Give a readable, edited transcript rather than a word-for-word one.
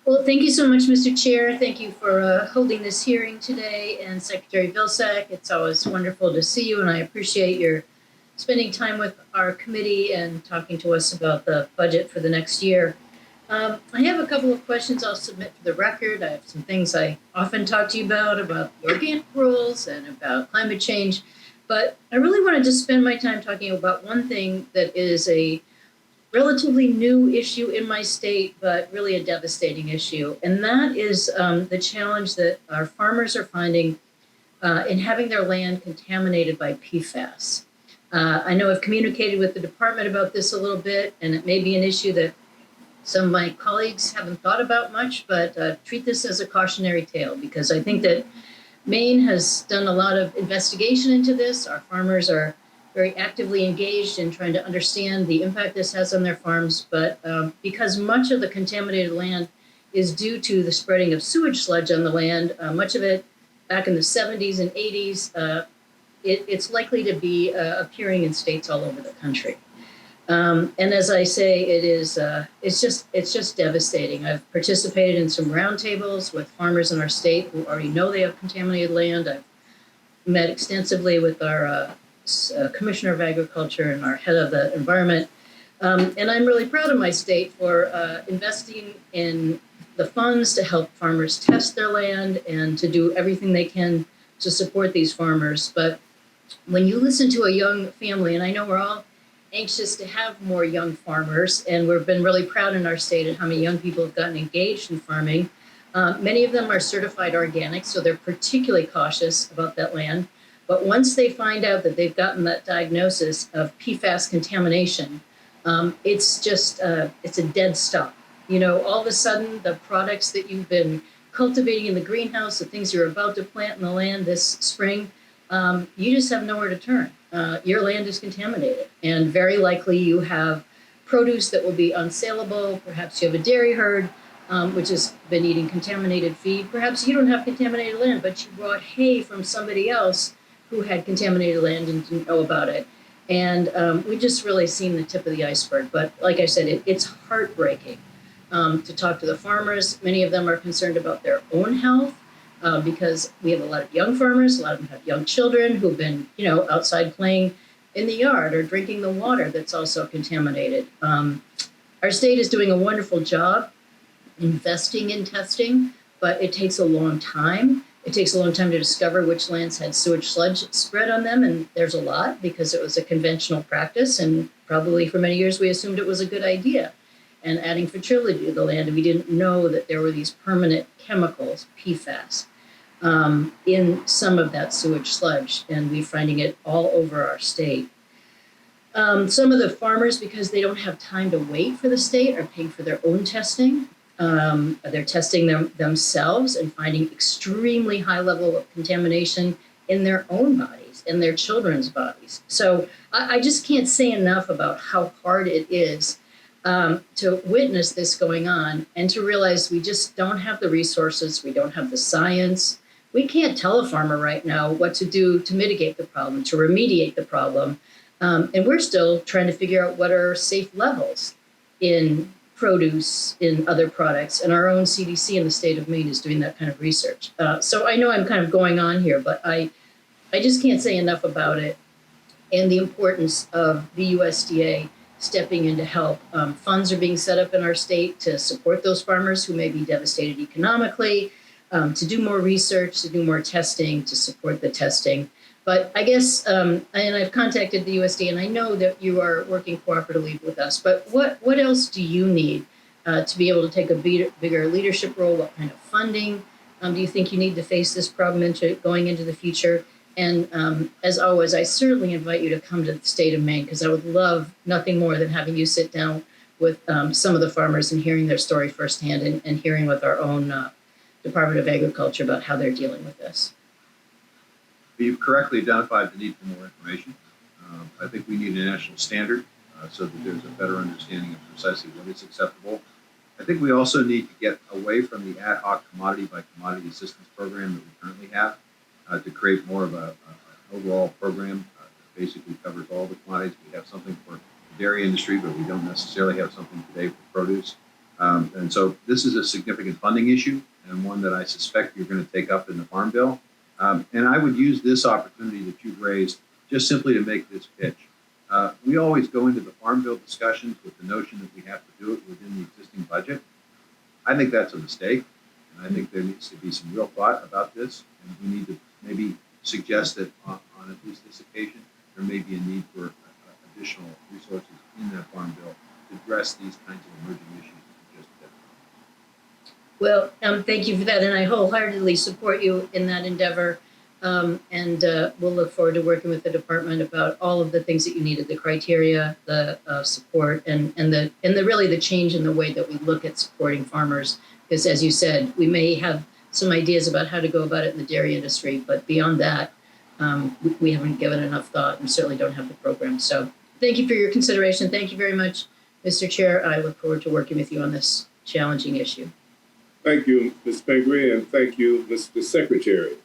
Well, thank you so much, Mr. Chair. Thank you for holding this hearing today. And Secretary Vilsack, it's always wonderful to see you, and I appreciate your spending time with our committee and talking to us about the budget for the next year. I have a couple of questions I'll submit for the record. I have some things I often talk to you about the organic rules and about climate change. But I really wanted to spend my time talking about one thing that is a relatively new issue in my state, but really a devastating issue. And that is the challenge that our farmers are finding in having their land contaminated by PFAS. I know I've communicated with the department about this a little bit, and it may be an issue that some of my colleagues haven't thought about much, but treat this as a cautionary tale, because I think that Maine has done a lot of investigation into this. Our farmers are very actively engaged in trying to understand the impact this has on their farms. But because much of the contaminated land is due to the spreading of sewage sludge on the land, much of it back in the 70s and 80s, it's likely to be appearing in states all over the country. And as I say, it's just devastating. I've participated in some roundtables with farmers in our state who already know they have contaminated land. I've met extensively with our Commissioner of Agriculture and our head of the environment. And I'm really proud of my state for investing in the funds to help farmers test their land and to do everything they can to support these farmers. But when you listen to a young family, and I know we're all anxious to have more young farmers, and we've been really proud in our state at how many young people have gotten engaged in farming. Many of them are certified organic, so they're particularly cautious about that land. But once they find out that they've gotten that diagnosis of PFAS contamination, it's a dead stop. You know, all of a sudden, the products that you've been cultivating in the greenhouse, the things you're about to plant in the land this spring, you just have nowhere to turn. Your land is contaminated, and very likely you have produce that will be unsaleable. Perhaps you have a dairy herd which has been eating contaminated feed. Perhaps you don't have contaminated land, but you brought hay from somebody else who had contaminated land and didn't know about it. And we just really seen the tip of the iceberg. But like I said, it's heartbreaking to talk to the farmers. Many of them are concerned about their own health. Because we have a lot of young farmers, a lot of them have young children who've been, outside playing in the yard or drinking the water that's also contaminated. Our state is doing a wonderful job investing in testing, but it takes a long time. It takes a long time to discover which lands had sewage sludge spread on them, and there's a lot because it was a conventional practice, and probably for many years we assumed it was a good idea. And adding fertility to the land, and we didn't know that there were these permanent chemicals, PFAS, in some of that sewage sludge, and we're finding it all over our state. Some of the farmers, because they don't have time to wait for the state, are paying for their own testing. They're testing themselves and finding extremely high level of contamination in their own bodies, in their children's bodies. So I just can't say enough about how hard it is to witness this going on and to realize we just don't have the resources, we don't have the science. We can't tell a farmer right now what to do to mitigate the problem, to remediate the problem. And we're still trying to figure out what are safe levels in produce, in other products. And our own CDC in the state of Maine is doing that kind of research. So I know I'm kind of going on here, but I just can't say enough about it and the importance of the USDA stepping in to help. Funds are being set up in our state to support those farmers who may be devastated economically, to do more research, to do more testing, to support the testing. But I guess, and I've contacted the USDA, and I know that you are working cooperatively with us, but what else do you need to be able to take a bigger leadership role? What kind of funding do you think you need to face this problem going into the future? And as always, I certainly invite you to come to the state of Maine, because I would love nothing more than having you sit down with some of the farmers and hearing their story firsthand and hearing with our own Department of Agriculture about how they're dealing with this. You've correctly identified the need for more information. I think we need a national standard so that there's a better understanding of precisely what is acceptable. I think we also need to get away from the ad hoc commodity by commodity assistance program that we currently have to create more of an overall program that basically covers all the commodities. We have something for the dairy industry, but we don't necessarily have something today for produce. And so this is a significant funding issue and one that I suspect you're going to take up in the Farm Bill. And I would use this opportunity that you've raised just simply to make this pitch. We always go into the Farm Bill discussions with the notion that we have to do it within the existing budget. I think that's a mistake, and I think there needs to be some real thought about this, and we need to maybe suggest that on at least this occasion, there may be a need for additional resources in that Farm Bill to address these kinds of emerging issues that you just identified. Well, thank you for that, and I wholeheartedly support you in that endeavor. And we'll look forward to working with the department about all of the things that you needed, the criteria, the support, and really the change in the way that we look at supporting farmers. Because as you said, we may have some ideas about how to go about it in the dairy industry, but beyond that, we haven't given enough thought and certainly don't have the program. So thank you for your consideration. Thank you very much, Mr. Chair. I look forward to working with you on this challenging issue. Thank you, Ms. Pingree, and thank you, Mr. Secretary.